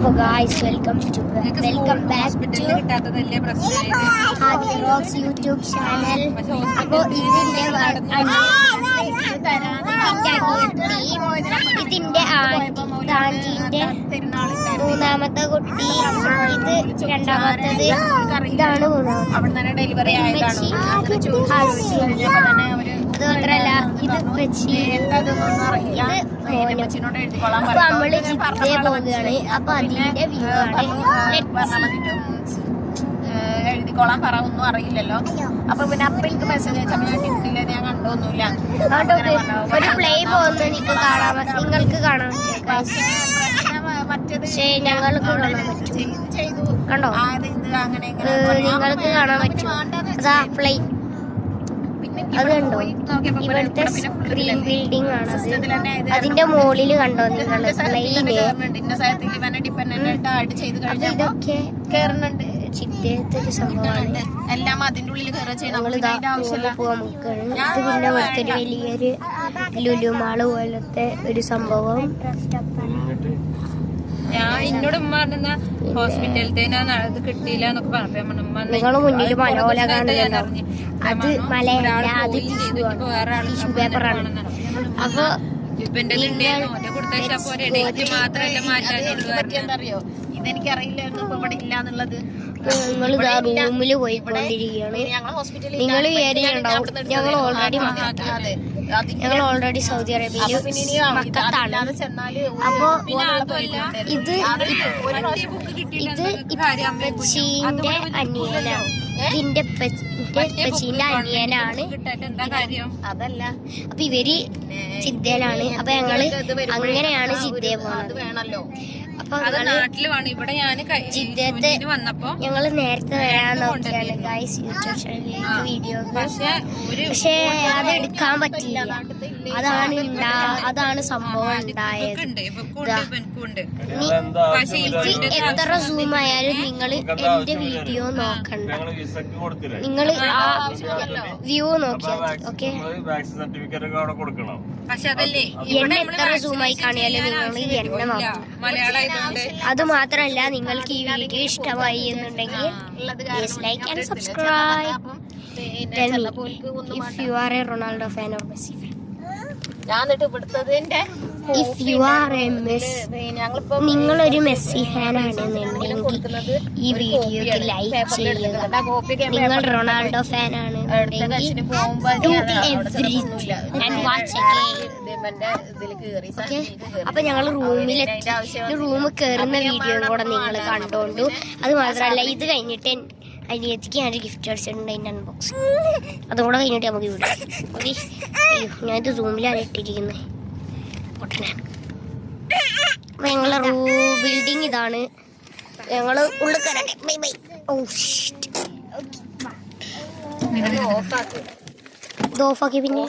So guys, welcome back to Hadi Rocks YouTube channel. അപ്പോൾ ഇതിന്റെ ആന്റിന്റെ മൂന്നാമത്തെ കുട്ടി, ഇത് രണ്ടാമത്തത്, ഇതാണ് മൂന്നാമത്തെ. അതുമാത്രല്ല ഇത് അപ്പൊ നമ്മള് ജിദ്ദയെ പോവുകയാണ്. അപ്പൊ അതിന്റെ വ്യൂ ആണ്. എഴുതിക്കോളാൻ പറ, ഒന്നും അറിയില്ലല്ലോ. അപ്പൊ പിന്നെ അപ്പൊ എനിക്ക് മെസ്സേജ് അയച്ചപ്പോ ഞാൻ കിട്ടില്ല, ഞാൻ കണ്ടൊന്നുമില്ല. ഒരു പ്ലേ പോകുന്നത് നിങ്ങൾക്ക് കാണാൻ പറ്റും. മറ്റേത് ഞങ്ങൾക്ക് കാണാൻ പറ്റും. ചെയ്തു കണ്ടോ? അങ്ങനെ നിങ്ങൾക്ക് കാണാൻ പറ്റും. അതാ പ്ലേ. അത് കണ്ടോ? ഇവിടുത്തെ സ്ക്രീൻ ബിൽഡിംഗ് ആണ്. അതിന്റെ മുകളിൽ കണ്ടോ നിങ്ങൾ ഇതൊക്കെ കേറുന്നുണ്ട്. ചിത്തേത്തെ ഒരു സംഭവമാണ്. എല്ലാം അതിന്റെ ഉള്ളിൽ പോവാൻ നോക്കാണ്. ഇത് പിന്നെ ഇവിടുത്തെ ഒരു വലിയൊരു ലുലുമാള് പോലത്തെ ഒരു സംഭവം. ഞാൻ എന്നോട് ഉമ്മ പറഞ്ഞ ഹോസ്പിറ്റലിൽ അത് കിട്ടിയില്ല എന്നൊക്കെ പറഞ്ഞപ്പോ നിങ്ങൾ മുന്നിൽ മലയോല കാണുന്നുണ്ടോ? അത് മലയല്ല, അത് ടിഷ്യൂ പേപ്പറാണ്. അപ്പൊ അറിയോ, ഇതെനിക്കറിയില്ലായിരുന്നു ഇപ്പൊ ഇവിടെ ഇല്ല എന്നുള്ളത്. നിങ്ങൾ റൂമിൽ പോയിക്കൊണ്ടിരിക്കുകയാണ്. നിങ്ങൾ ഏരിയുണ്ടാവും. ഞങ്ങൾ ഓൾറെഡി സൗദി അറേബ്യയിൽ മക്കത്താണ്. അപ്പോ ഇത് ഇപ്പച്ചീന്റെ അനിയനാണ്. ഇതിന്റെ ഇപ്പച്ചീന്റെ അനിയനാണ്. അതല്ല, അപ്പൊ ഇവര് ജിദ്ദയിലാണ്. അപ്പൊ ഞങ്ങള് അങ്ങനെയാണ് ജിദ്ദയെ പോകുന്നത്. വേണല്ലോ. അപ്പൊ ഇവിടെ ജിദ്ദത്തെ ഞങ്ങള് നേരത്തെ വരാൻ നോക്കിയാണ് ഗൈസ് യൂട്യൂബ് ചാനലിലേക്ക് വീഡിയോ. പക്ഷെ അത് എടുക്കാൻ പറ്റില്ല. അതാണ് സംഭവം ഉണ്ടായത്. എത്ര സൂം ആയാലും നിങ്ങൾ എന്റെ വീഡിയോ നോക്കണ്ട. നിങ്ങൾ ആ വ്യൂ നോക്കിയാൽ ഓക്കെ. എന്നെ എത്ര സൂമായി കാണിയാലും നിങ്ങൾ എന്നെ നോക്കണം. അത് മാത്രമല്ല, നിങ്ങൾക്ക് ഈ വീഡിയോ ഇഷ്ടമായി എന്നുണ്ടെങ്കിൽ like and subscribe. Tell me if you are a Ronaldo fan or Messi fan. If you are a നിങ്ങളൊരു മെസ്സി ഫാൻ ആണെന്നുണ്ടെങ്കിൽ ഈ വീഡിയോക്ക് ലൈക്ക് ചെയ്യുക. നിങ്ങൾ റൊണാൾഡോ ഫാൻ ആണെന്നുണ്ടെങ്കിൽ അപ്പൊ ഞങ്ങൾ റൂമിലെത്തി. റൂം കയറുന്ന വീഡിയോയും കൂടെ നിങ്ങൾ കണ്ടോണ്ടു. അത് മാത്രമല്ല, ഇത് കഴിഞ്ഞിട്ട് അനിയത്തിക്ക് ഞാൻ ഗിഫ്റ്റ് അടിച്ചിട്ടുണ്ട്. അതിൻ്റെ അൺബോക്സിങ് അതും കൂടെ കഴിഞ്ഞിട്ട് നമുക്ക് ഇവിടെ ഓക്കെ. ഞാനിത് റൂമിലാണ് ഇട്ടിരിക്കുന്നത്. അപ്പൊ ഞങ്ങളെ ബിൽഡിങ് ഇതാണ്. ഞങ്ങള് ഉള്ളിൽ കയറട്ടെ. Bye bye. ഇത് ഓഫാക്കി പിന്നെ.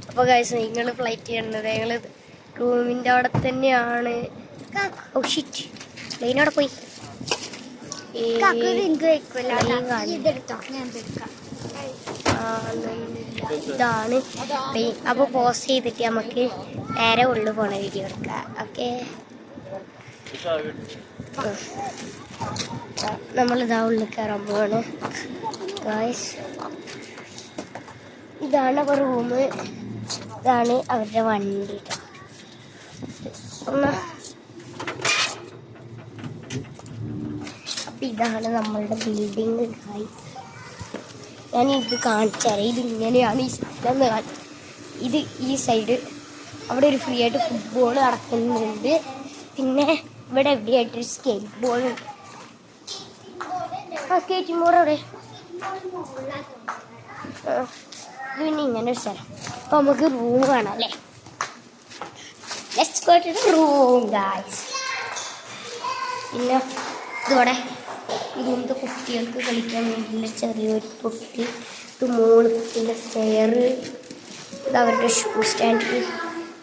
അപ്പൊ ഗൈസ്, നിങ്ങൾ ഫ്ലൈറ്റ് ചെയ്യണത് ഞങ്ങള് റൂമിന്റെ അവിടെ തന്നെയാണ്. ഓ ഷിറ്റ്, പ്ലെയിൻ അവിടെ പോയി. ഇതാണ്. അപ്പൊ പോസ്റ്റ് ചെയ്തിട്ട് നമുക്ക് നേരെ ഉള്ളിൽ പോണ വീഡിയോ എടുക്കാം. ഓക്കെ, നമ്മളിതാ ഉള്ളിൽ കയറാൻ പോവാണ് ഗായ്സ്. ഇതാണ് അപ്പോൾ റൂം. ഇതാണ് അവരുടെ വണ്ടി. അപ്പം ഇതാണ് നമ്മളുടെ ബിൽഡിങ്. ഞാൻ ഇത് കാണിച്ചാൽ ഇതിങ്ങനെയാണ് ഈ സ്ഥലം. ഇത് ഈ സൈഡ് അവിടെ ഒരു ഫ്രീ ആയിട്ട് ഫുട്ബോൾ നടക്കുന്നുണ്ട്. പിന്നെ ഇവിടെ എവിടെയായിട്ടൊരു സ്കേറ്റ് ബോർഡ് ഉണ്ട്. ആ സ്കേറ്റിംഗ് ബോർഡ് അവിടെ. ഇത് പിന്നെ ഇങ്ങനെ ഒരു സ്ഥലം. അപ്പോൾ നമുക്ക് റൂം കാണാം അല്ലേ? Let's go to the room guys. പിന്നെ ഇതോടെ ഈ റൂമിലത്തെ കുട്ടികൾക്ക് കളിക്കാൻ വേണ്ടിയുള്ള ചെറിയൊരു തൊട്ടി. ഇത് മോളത്തിൻ്റെ സ്റ്റെയർ. ഇത് അവരുടെ ഷൂ സ്റ്റാൻഡ്.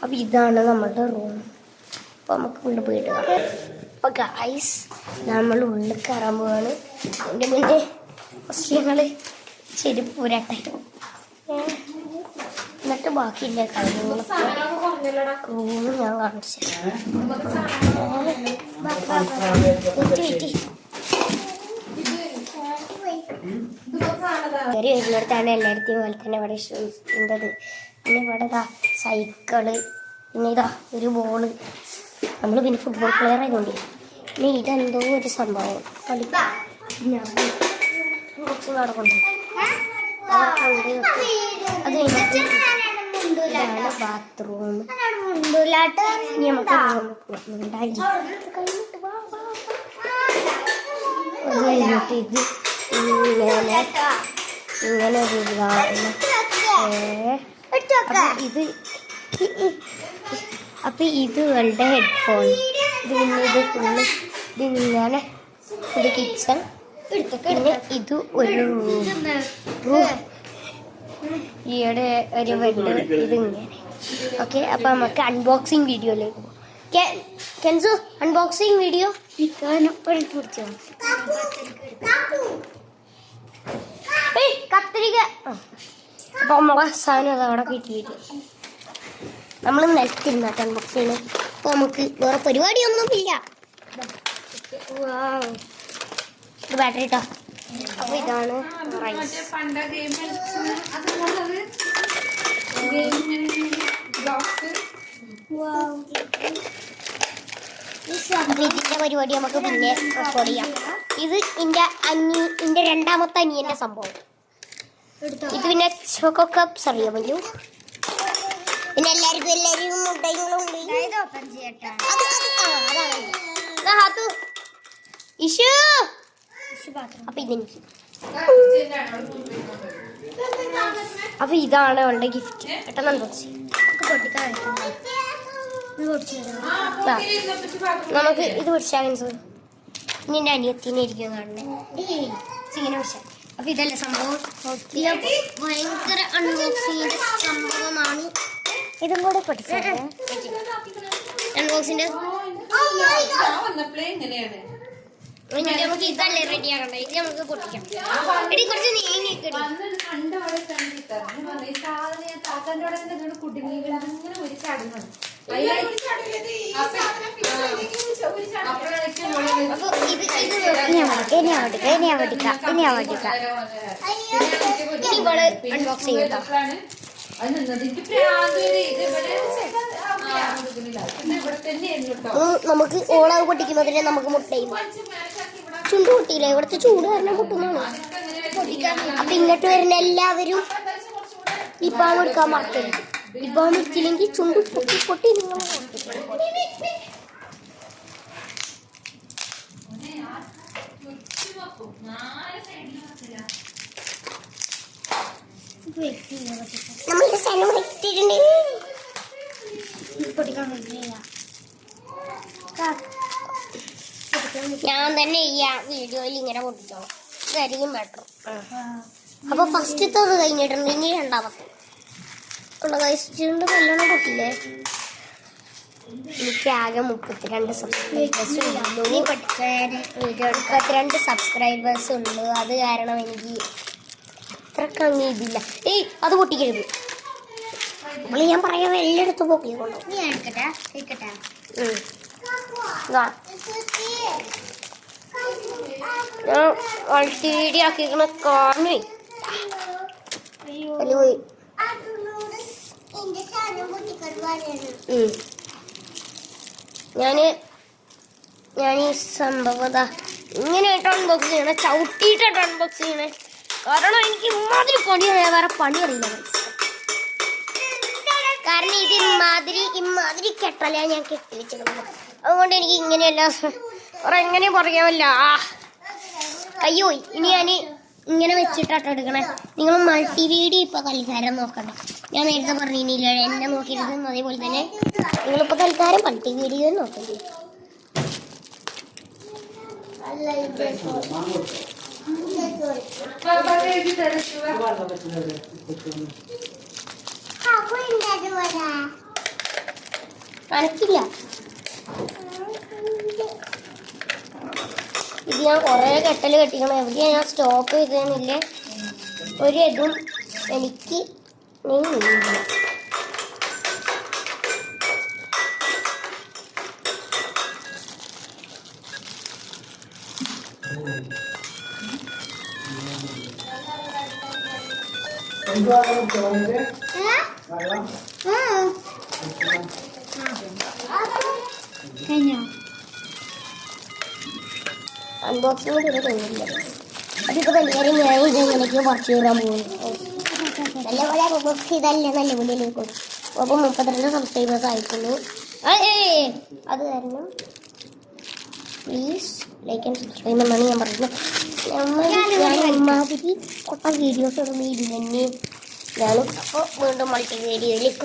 അപ്പോൾ ഇതാണ് നമ്മളുടെ റൂം. അപ്പോൾ നമുക്ക് ഉള്ളിൽ പോയിട്ട് കാണാം. അപ്പോൾ ഗായ്സ്, നമ്മൾ ഉള്ളിൽ കയറാൻ പോവാണ്. അതിൻ്റെ മുന്നേ ഫസ്റ്റ് ഞങ്ങൾ ചെരുപ്പ് പോരട്ടെ, എന്നിട്ട് ബാക്കിയില്ല കാര്യങ്ങളൊക്കെ റൂം ഞാൻ കാണിച്ചു. വരുന്നിടത്താണ് എല്ലായിടത്തെയും പോലെ തന്നെ ഇവിടെ ഷൂസിൻ്റെത്. പിന്നെ ഇവിടെ ഇതാ സൈക്കിള്, പിന്നെ ഇതാ ഒരു ബോള്. നമ്മൾ പിന്നെ ഫുട്ബോൾ പ്ലെയർ ആയതുകൊണ്ട് പിന്നെ ഇതെന്തോ ഒരു സംഭവം കളിക്കാം നടക്കുന്നു. അത് കഴിഞ്ഞിട്ട് ഇതാണ് ബാത്റൂം. ഇനി നമുക്ക് അത് കഴിഞ്ഞിട്ട് ഇത് ഇങ്ങനെ ഒരു ഇത് അപ്പം ഇത് ഇവളുടെ ഹെഡ്ഫോൺ. ഇത് പിന്നെ ഇത് ഫുള്ള് ഇതിങ്ങനെ ഒരു കിച്ചൺ. പിന്നെ ഇത് ഒരു റൂം. ഈയിടെ ഒരു ബെഡ് ഇതിങ്ങനെ. ഓക്കെ, അപ്പം നമുക്ക് അൺബോക്സിങ് വീഡിയോയിലേക്ക് പോകാം. കെൻസു അൺബോക്സിങ് വീഡിയോ പിടിച്ചോ. കത്തിരിക്ക. അപ്പം നമ്മളെ സാധനം അത് അവിടെ കിട്ടിയിട്ട് നമ്മൾ നിലത്തിരുന്നാട്ട് അൺബോക്സ് ചെയ്യണം. അപ്പോൾ നമുക്ക് വേറെ പരിപാടിയൊന്നുമില്ല. ഇത് ബാറ്ററി ഇട്ടോ. അപ്പോൾ ഇതാണ് റൈസ്. അപ്പോൾ ഇതിൻ്റെ പരിപാടി നമുക്ക് പിന്നെ റെക്കോർഡ് ചെയ്യാം. ഇത് എൻ്റെ രണ്ടാമത്തെ അനിയൻ്റെ സംഭവം. ഇത് പിന്നെ ചോക്കോ കപ്സ് അറിയാൻ പറ്റൂ. പിന്നെ എല്ലാവർക്കും മുട്ടകളും ഉണ്ട്. ഇഷു അപ്പൊ ഇതെനിക്ക്. അപ്പൊ ഇതാണ് അവളുടെ ഗിഫ്റ്റ്. പെട്ടെന്ന് അൺബോക്സ് നമുക്ക് ഇത് പിടിച്ചാൽ ഇനി എൻ്റെ അനിയത്തിനെ ഇരിക്കും കാണണേ. ഇങ്ങനെ പിടിച്ചാൽ. അപ്പൊ ഇതല്ലേ സംഭവം. ഭയങ്കര അൺബോക്സിങ്ങിന്റെ സംഭവമാണ്. ഇതും കൂടെ പഠിച്ചത് അൺബോക്സിന്റെ. നമുക്ക് ഇതല്ലേ റെഡി ആക്കണ്ടേ. ഇത് നമുക്ക് പൊട്ടിക്കാം. എടി കുറച്ച് നീങ്ങിക്കടി. ഇനി ഇവള് അൺബോക്സ് ചെയ്യട്ടോ. നമുക്ക് ഓളാവ് പൊട്ടിക്കുന്നതിന് നമുക്ക് മുട്ടയും ചുണ്ട് പൊട്ടിയില്ല. ഇവിടുത്തെ ചൂട് കാരണം പൊട്ടുന്നതാണ്. അപ്പൊ ഇങ്ങോട്ട് വരുന്ന എല്ലാവരും ഇപ്പാണ് എടുക്കാൻ മാറ്റരുത്. ഇപ്പാണ് എടുത്തില്ലെങ്കിൽ ചുണ്ട് പൊട്ടി പൊട്ടി നിങ്ങൾ നമ്മളുടെ സ്ഥലം എത്തിയിട്ടുണ്ട്. ഞാൻ തന്നെ ഈ വീഡിയോയിൽ ഇങ്ങനെ പൊട്ടിച്ചോളാം. ഇതായിരിക്കും ബെറ്റർ. അപ്പൊ ഫസ്റ്റത്തെ അത് കഴിഞ്ഞിട്ടുണ്ട്. ഇനി രണ്ടാമത്തെ ഉള്ള കഴിച്ചിട്ടുണ്ട്. നല്ലോണം പൊട്ടില്ലേ. എനിക്ക് ആകെ 32 സബ്സ്ക്രൈബേഴ്സ് ഉള്ളൂ. 32 സബ്സ്ക്രൈബേഴ്സ് ഉള്ളൂ. അത് കാരണം എനിക്ക് അത്രക്ക് അങ്ങ് ഇതില്ല. ഏയ് അത് പൊട്ടിക്കരുത്. നമ്മൾ ഞാൻ പറയാൻ എല്ലായിടത്തും പൊക്കിക്കൊണ്ടു. ഞാൻ മൾട്ടിമീഡിയ ആക്കിക്കണ കാണുവേ. പോയി ഞാൻ ഈ സംഭവം ഇങ്ങനെയായിട്ട് അൺബോക്സ് ചെയ്യണേ. ചവിട്ടിയിട്ടായിട്ട് അൺബോക്സ് ചെയ്യണേ. കാരണം എനിക്ക് ഇമാതിരി പണിയാണ്. വേറെ പണി അറിയില്ല. കാരണം ഇത് ഇമാതിരി കെട്ടലാണ് ഞാൻ കെട്ടി വെച്ചിട്ടുള്ളത്. അതുകൊണ്ട് എനിക്ക് ഇങ്ങനെയല്ല എങ്ങനെ പറയാമല്ല. കയ്യോ ഇനി ഞാൻ ഇങ്ങനെ വെച്ചിട്ടാട്ടോ എടുക്കണേ. നിങ്ങൾ മൾട്ടിമീഡിയ ഇപ്പൊ തൽക്കാലം നോക്കണ്ട. ഞാൻ നേരത്തെ പറഞ്ഞില്ല എന്നെ നോക്കിയിരുന്നത്. അതേപോലെ തന്നെ നിങ്ങളിപ്പോ തൽക്കാലം മൾട്ടിമീഡിയ നോക്കണ്ടേ. അനക്കില്ല. ഇത് ഞാൻ കുറേ കെട്ടൽ കെട്ടിക്കണം. എവിടെയാ ഞാൻ സ്റ്റോപ്പ് ചെയ്തതെന്നില്ലേ ഒരു ഇതും എനിക്ക് നീങ്ങില്ല. അൺബോക്സിംഗ് തീരെ കഴിഞ്ഞില്ല. അതിപ്പോ എല്ലാവരും ഞാൻ ഇതെങ്ങനെയൊക്കെ പറിച്ചു കയറാൻ പോകുന്നു. നല്ലപോലെ ബോക്സ് ചെയ്താലേ നല്ല മുന്നിലേക്ക്. അപ്പോൾ 32 സബ്സ്ക്രൈബേഴ്സ് ആയിട്ടുള്ളൂ. അത് കാരണം പ്ലീസ് ലൈക്ക് ആൻഡ് സബ്സ്ക്രൈബ് എന്നാണ് ഞാൻ പറഞ്ഞത്. നമ്മമാതിരി കൊട്ട വീഡിയോസ് ഇടുന്ന ഇത് തന്നെ ഞാനും. അപ്പോൾ വീണ്ടും മൾട്ടി വീഡിയോയിലേക്ക്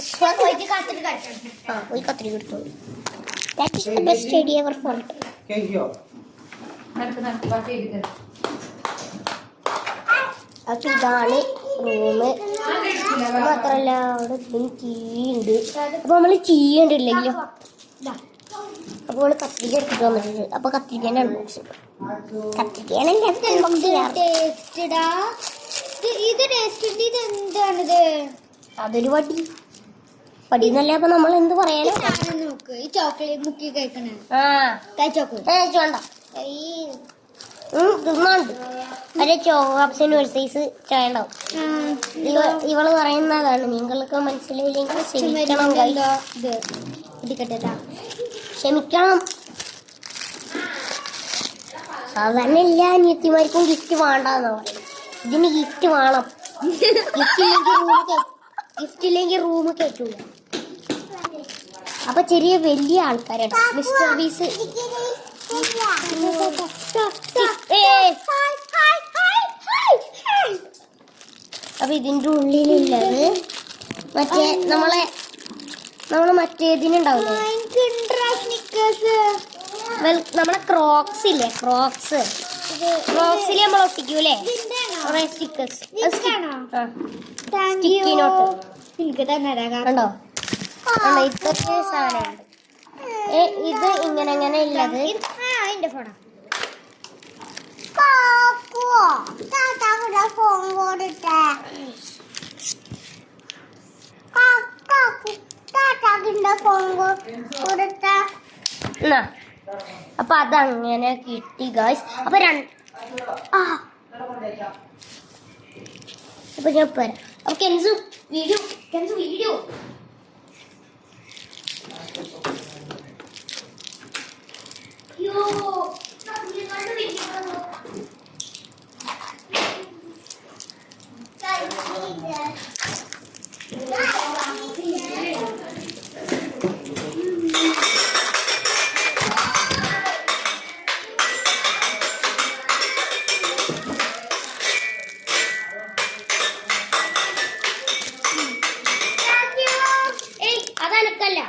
പോയി കത്തിരി കിട്ടുള്ളൂ. That is the best idea ever for it. അപ്പോൾ ഇതാണ് റൂമ്. മാത്രമല്ല അവിടെ ചീയുണ്ട്. അപ്പോൾ നമ്മൾ ചീയണ്ടില്ലെങ്കിലും അപ്പോൾ നമ്മൾ കത്തിരിക്ക എടുത്തിട്ട് വന്നിട്ടുണ്ട്. അപ്പോൾ കത്തിരിക്കേൻ്റെ അൺബോക്സ് അതൊരു പടി എന്നല്ല. അപ്പൊ നമ്മൾ എന്ത് പറയാനോ ചോക്ലേറ്റ് മുക്കി കഴിക്കണേ. വേണ്ട തിന്നാണ്ട് അല്ലെ ചോപ്സിന് ഒരു സൈസ് ചായ ഉണ്ടാവും. ഇവള് പറയുന്നതാണ്. നിങ്ങൾക്ക് മനസ്സിലായില്ലെങ്കിൽ ക്ഷമിക്കണം. ക്ഷമിക്കണം. സാധാരണ എല്ലാ അനിയത്തിമാർക്കും ഗിഫ്റ്റ് വേണ്ടെന്നാ പറയുന്നത്. ഇതിന് ഗിഫ്റ്റ് വേണം. ഗിഫ്റ്റില്ലെങ്കിൽ റൂം കയറ്റൂല. അപ്പൊ ചെറിയ വലിയ ആൾക്കാരാണ്. മിസ്റ്റർ ബീസ് അപ്പൊ ഇതിന്റെ ഉള്ളിലുള്ളത് മറ്റേ നമ്മളെ മറ്റേതിനുണ്ടാവില്ലേ, നമ്മളെ ക്രോക്സ് ഇല്ലേ, ക്രോക്സിൽ നമ്മൾ ഒട്ടിക്കൂലേ കുറെ സ്റ്റിക്കേഴ്സ്. കണ്ടോ ഇത്രയും സാധനമുണ്ട്. ഇത് ഇങ്ങനെ ഉള്ളത് എന്റെ ഫോണാ. അപ്പൊ അതങ്ങനെ കിട്ടി ഗായ്സ്. അപ്പൊ അപ്പൊ ഞാൻ പോരാ. അപ്പൊ കെൻസു വീഡിയോ അതെനക്കല്ല,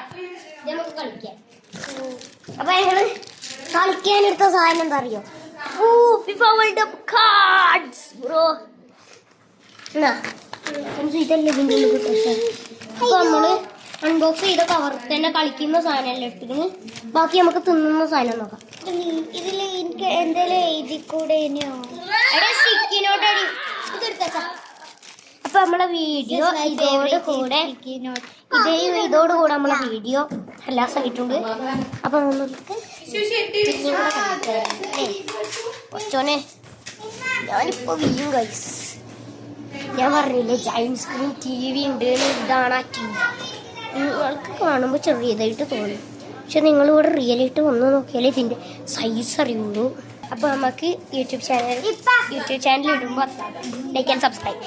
നമുക്ക് കളിക്കാം. അപ്പൊ ഞങ്ങള് കളിക്കാനെടുത്ത സാധനം എന്താ അറിയോ? FIFA World Cup cards bro. ഇതല്ലേ ഇതിൻ്റെ ഉള്ളിൽ കിട്ടും. അപ്പൊ നമ്മള് അൺബോക്സ് ചെയ്ത കവർ തന്നെ കളിക്കുന്ന സാധനമല്ല എടുത്തിട്ട് ബാക്കി നമുക്ക് തിന്നുന്ന സാധനം നോക്കാം. ഇതില് എനിക്ക് എന്തെങ്കിലും എഴുതിക്കൂടെ? ഇനിയോ അപ്പൊ നമ്മളെ വീഡിയോ ഇതോടുകൂടെ നമ്മളെ വീഡിയോ എല്ലാം ആയിട്ടുണ്ട്. അപ്പൊ നമുക്ക് കൊച്ചോനെ ഞാനിപ്പോ വീഴും ഗൈസ്. ഞാൻ പറഞ്ഞില്ലേ ജയന്റ് സ്ക്രീൻ TV ഉണ്ട്. ഇതാണ് ആ TV. നിങ്ങൾക്ക് കാണുമ്പോൾ ചെറിയതായിട്ട് തോന്നും, പക്ഷെ നിങ്ങളിവിടെ റിയലായിട്ട് വന്ന് നോക്കിയാലേ ഇതിൻ്റെ സൈസ് അറിയുള്ളൂ. അപ്പോൾ നമുക്ക് യൂട്യൂബ് ചാനൽ ഇടുമ്പോൾ ലൈക്ക് ആൻഡ് സബ്സ്ക്രൈബ്.